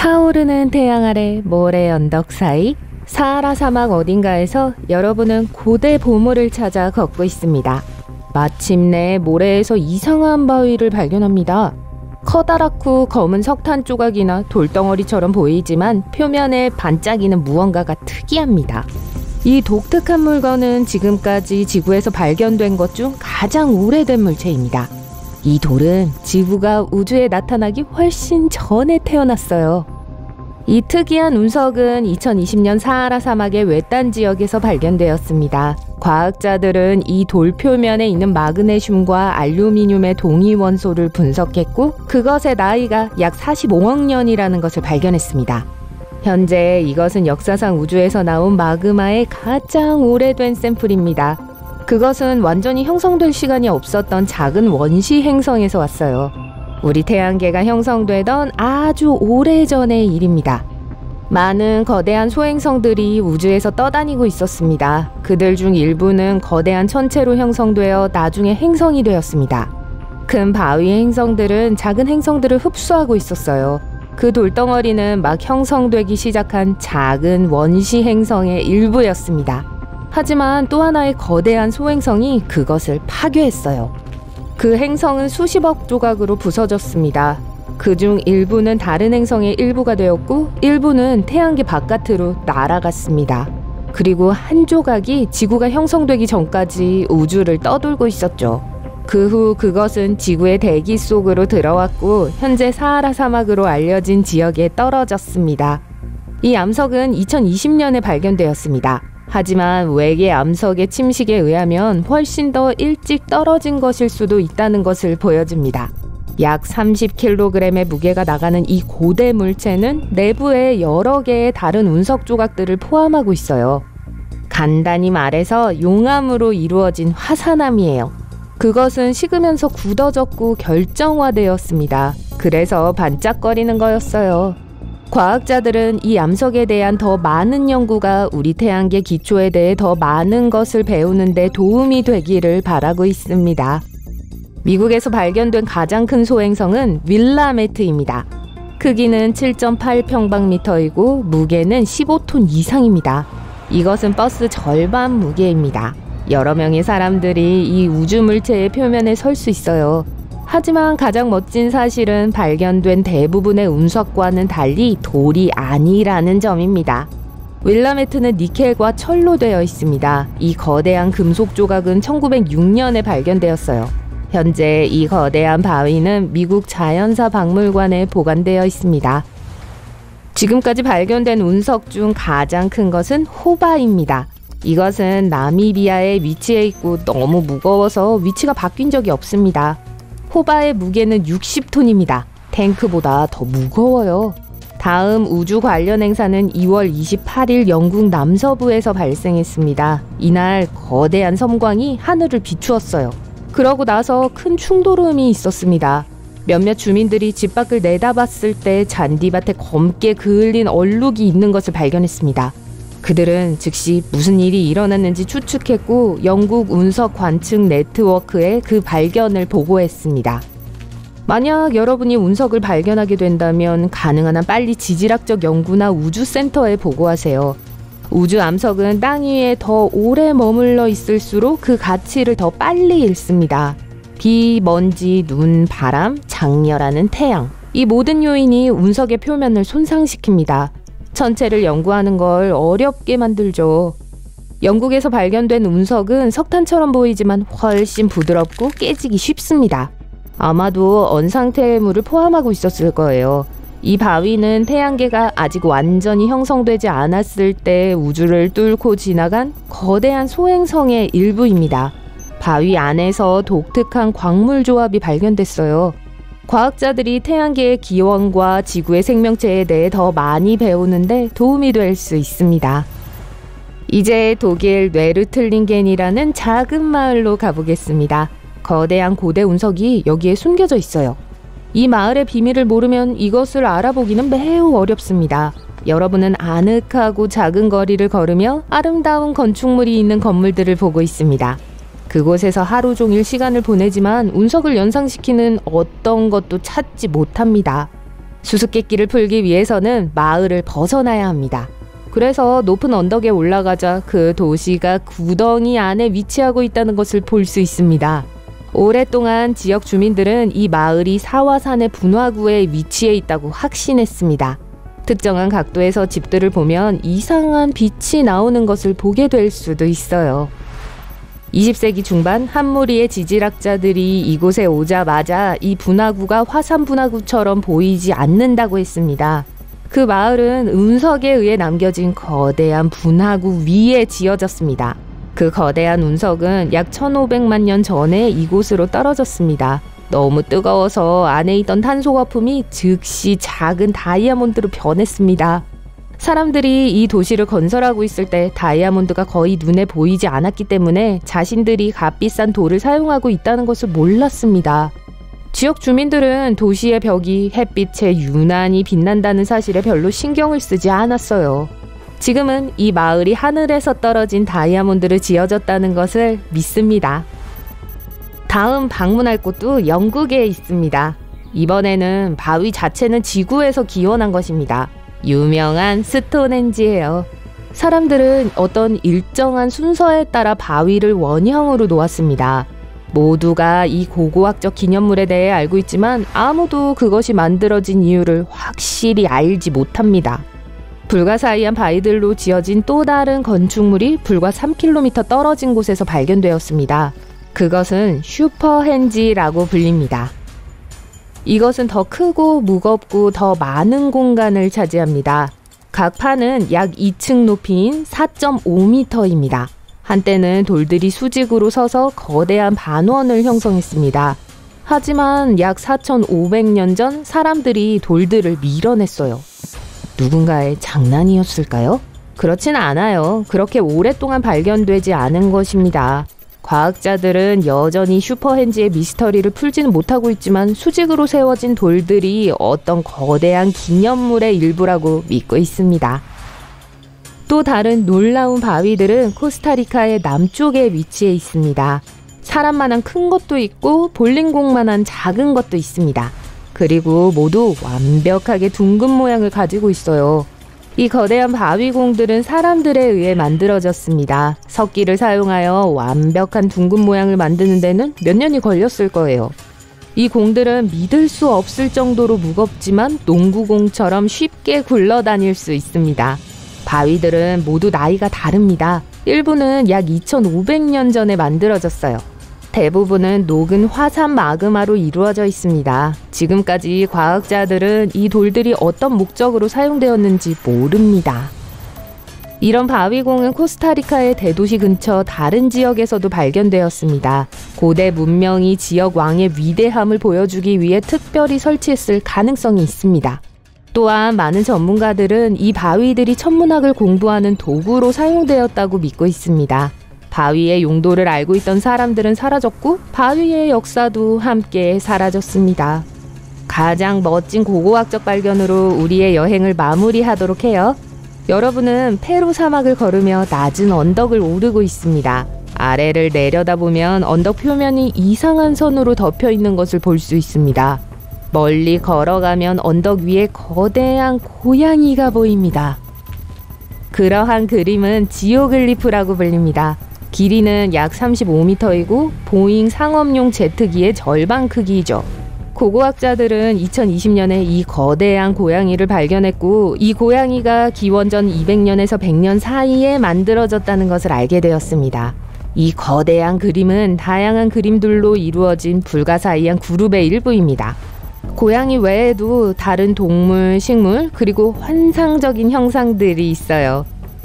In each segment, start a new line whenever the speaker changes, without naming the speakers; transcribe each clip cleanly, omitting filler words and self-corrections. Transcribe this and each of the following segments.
타오르는 태양 아래 모래 언덕 사이 사하라 사막 어딘가에서 여러분은 고대 보물을 찾아 걷고 있습니다. 마침내 모래에서 이상한 바위를 발견합니다. 커다랗고 검은 석탄 조각이나 돌덩어리처럼 보이지만 표면에 반짝이는 무언가가 특이합니다. 이 독특한 물건은 지금까지 지구에서 발견된 것 중 가장 오래된 물체입니다. 이 돌은 지구가 우주에 나타나기 훨씬 전에 태어났어요. 이 특이한 운석은 2020년 사하라 사막의 외딴 지역에서 발견되었습니다. 과학자들은 이 돌 표면에 있는 마그네슘과 알루미늄의 동위 원소를 분석했고 그것의 나이가 약 45억 년이라는 것을 발견했습니다. 현재 이것은 역사상 우주에서 나온 마그마의 가장 오래된 샘플입니다. 그것은 완전히 형성될 시간이 없었던 작은 원시 행성에서 왔어요. 우리 태양계가 형성되던 아주 오래전의 일입니다. 많은 거대한 소행성들이 우주에서 떠다니고 있었습니다. 그들 중 일부는 거대한 천체로 형성되어 나중에 행성이 되었습니다. 큰 바위 행성들은 작은 행성들을 흡수하고 있었어요. 그 돌덩어리는 막 형성되기 시작한 작은 원시 행성의 일부였습니다. 하지만 또 하나의 거대한 소행성이 그것을 파괴했어요. 그 행성은 수십억 조각으로 부서졌습니다. 그중 일부는 다른 행성의 일부가 되었고 일부는 태양계 바깥으로 날아갔습니다. 그리고 한 조각이 지구가 형성되기 전까지 우주를 떠돌고 있었죠. 그 후 그것은 지구의 대기 속으로 들어왔고 현재 사하라 사막으로 알려진 지역에 떨어졌습니다. 이 암석은 2020년에 발견되었습니다. 하지만 외계 암석의 침식에 의하면 훨씬 더 일찍 떨어진 것일 수도 있다는 것을 보여줍니다. 약 30kg의 무게가 나가는 이 고대 물체는 내부에 여러 개의 다른 운석 조각들을 포함하고 있어요. 간단히 말해서 용암으로 이루어진 화산암이에요. 그것은 식으면서 굳어졌고 결정화되었습니다. 그래서 반짝거리는 거였어요. 과학자들은 이 암석에 대한 더 많은 연구가 우리 태양계 기초에 대해 더 많은 것을 배우는 데 도움이 되기를 바라고 있습니다. 미국에서 발견된 가장 큰 소행성은 윌라메트입니다. 크기는 7.8평방미터이고 무게는 15톤 이상입니다. 이것은 버스 절반 무게입니다. 여러 명의 사람들이 이 우주 물체의 표면에 설 수 있어요. 하지만 가장 멋진 사실은 발견된 대부분의 운석과는 달리 돌이 아니라는 점입니다. 윌라메트는 니켈과 철로 되어 있습니다. 이 거대한 금속 조각은 1906년에 발견되었어요. 현재 이 거대한 바위는 미국 자연사 박물관에 보관되어 있습니다. 지금까지 발견된 운석 중 가장 큰 것은 호바입니다. 이것은 나미비아에 위치해 있고 너무 무거워서 위치가 바뀐 적이 없습니다. 호바의 무게는 60톤입니다. 탱크보다 더 무거워요. 다음 우주 관련 행사는 2월 28일 영국 남서부에서 발생했습니다. 이날 거대한 섬광이 하늘을 비추었어요. 그러고 나서 큰 충돌음이 있었습니다. 몇몇 주민들이 집 밖을 내다봤을 때 잔디밭에 검게 그을린 얼룩이 있는 것을 발견했습니다. 그들은 즉시 무슨 일이 일어났는지 추측했고 영국 운석 관측 네트워크에 그 발견을 보고했습니다. 만약 여러분이 운석을 발견하게 된다면 가능한 한 빨리 지질학적 연구나 우주센터에 보고하세요. 우주 암석은 땅 위에 더 오래 머물러 있을수록 그 가치를 더 빨리 잃습니다. 비, 먼지, 눈, 바람, 장렬하는 태양, 이 모든 요인이 운석의 표면을 손상시킵니다. 천체를 연구하는 걸 어렵게 만들죠. 영국에서 발견된 운석은 석탄처럼 보이지만 훨씬 부드럽고 깨지기 쉽습니다. 아마도 언상태의 물을 포함하고 있었을 거예요. 이 바위는 태양계가 아직 완전히 형성되지 않았을 때 우주를 뚫고 지나간 거대한 소행성의 일부입니다. 바위 안에서 독특한 광물 조합이 발견됐어요. 과학자들이 태양계의 기원과 지구의 생명체에 대해 더 많이 배우는데 도움이 될 수 있습니다. 이제 독일 뇌르틀링겐이라는 작은 마을로 가보겠습니다. 거대한 고대 운석이 여기에 숨겨져 있어요. 이 마을의 비밀을 모르면 이것을 알아보기는 매우 어렵습니다. 여러분은 아늑하고 작은 거리를 걸으며 아름다운 건축물이 있는 건물들을 보고 있습니다. 그곳에서 하루 종일 시간을 보내지만 운석을 연상시키는 어떤 것도 찾지 못합니다. 수수께끼를 풀기 위해서는 마을을 벗어나야 합니다. 그래서 높은 언덕에 올라가자 그 도시가 구덩이 안에 위치하고 있다는 것을 볼 수 있습니다. 오랫동안 지역 주민들은 이 마을이 사화산의 분화구에 위치해 있다고 확신했습니다. 특정한 각도에서 집들을 보면 이상한 빛이 나오는 것을 보게 될 수도 있어요. 20세기 중반 한 무리의 지질학자들이 이곳에 오자마자 이 분화구가 화산 분화구처럼 보이지 않는다고 했습니다. 그 마을은 운석에 의해 남겨진 거대한 분화구 위에 지어졌습니다. 그 거대한 운석은 약 1500만 년 전에 이곳으로 떨어졌습니다. 너무 뜨거워서 안에 있던 탄소 거품이 즉시 작은 다이아몬드로 변했습니다. 사람들이 이 도시를 건설하고 있을 때 다이아몬드가 거의 눈에 보이지 않았기 때문에 자신들이 값비싼 돌을 사용하고 있다는 것을 몰랐습니다. 지역 주민들은 도시의 벽이 햇빛에 유난히 빛난다는 사실에 별로 신경을 쓰지 않았어요. 지금은 이 마을이 하늘에서 떨어진 다이아몬드를 지어졌다는 것을 믿습니다. 다음 방문할 곳도 영국에 있습니다. 이번에는 바위 자체는 지구에서 기원한 것입니다. 유명한 스톤헨지예요. 사람들은 어떤 일정한 순서에 따라 바위를 원형으로 놓았습니다. 모두가 이 고고학적 기념물에 대해 알고 있지만 아무도 그것이 만들어진 이유를 확실히 알지 못합니다. 불가사의한 바위들로 지어진 또 다른 건축물이 불과 3km 떨어진 곳에서 발견되었습니다. 그것은 슈퍼헨지라고 불립니다. 이것은 더 크고 무겁고 더 많은 공간을 차지합니다. 각 판은 약 2층 높이인 4.5m입니다. 한때는 돌들이 수직으로 서서 거대한 반원을 형성했습니다. 하지만 약 4500년 전 사람들이 돌들을 밀어냈어요. 누군가의 장난이었을까요? 그렇진 않아요. 그렇게 오랫동안 발견되지 않은 것입니다. 과학자들은 여전히 슈퍼헨지의 미스터리를 풀지는 못하고 있지만 수직으로 세워진 돌들이 어떤 거대한 기념물의 일부라고 믿고 있습니다. 또 다른 놀라운 바위들은 코스타리카의 남쪽에 위치해 있습니다. 사람만한 큰 것도 있고 볼링공만한 작은 것도 있습니다. 그리고 모두 완벽하게 둥근 모양을 가지고 있어요. 이 거대한 바위공들은 사람들에 의해 만들어졌습니다. 석기를 사용하여 완벽한 둥근 모양을 만드는 데는 몇 년이 걸렸을 거예요. 이 공들은 믿을 수 없을 정도로 무겁지만 농구공처럼 쉽게 굴러다닐 수 있습니다. 바위들은 모두 나이가 다릅니다. 일부는 약 2500년 전에 만들어졌어요. 대부분은 녹은 화산 마그마로 이루어져 있습니다. 지금까지 과학자들은 이 돌들이 어떤 목적으로 사용되었는지 모릅니다. 이런 바위공은 코스타리카의 대도시 근처 다른 지역에서도 발견되었습니다. 고대 문명이 지역 왕의 위대함을 보여주기 위해 특별히 설치했을 가능성이 있습니다. 또한 많은 전문가들은 이 바위들이 천문학을 공부하는 도구로 사용되었다고 믿고 있습니다. 바위의 용도를 알고 있던 사람들은 사라졌고 바위의 역사도 함께 사라졌습니다. 가장 멋진 고고학적 발견으로 우리의 여행을 마무리하도록 해요. 여러분은 페루 사막을 걸으며 낮은 언덕을 오르고 있습니다. 아래를 내려다보면 언덕 표면이 이상한 선으로 덮여 있는 것을 볼 수 있습니다. 멀리 걸어가면 언덕 위에 거대한 고양이가 보입니다. 그러한 그림은 지오글리프라고 불립니다. 길이는 약 35m이고 보잉 상업용 제트기의 절반 크기이죠. 고고학자들은 2020년에 이 거대한 고양이를 발견했고 이 고양이가 기원전 200년에서 100년 사이에 만들어졌다는 것을 알게 되었습니다. 이 거대한 그림은 다양한 그림들로 이루어진 불가사의한 그룹의 일부입니다. 고양이 외에도 다른 동물, 식물, 그리고 환상적인 형상들이 있어요.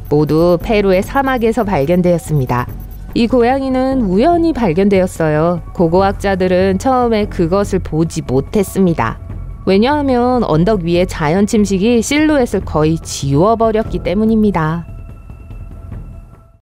모두 페루의 사막에서 발견되었습니다. 이 고양이는 우연히 발견되었어요. 고고학자들은 처음에 그것을 보지 못했습니다. 왜냐하면 언덕 위의 자연 침식이 실루엣을 거의 지워버렸기 때문입니다.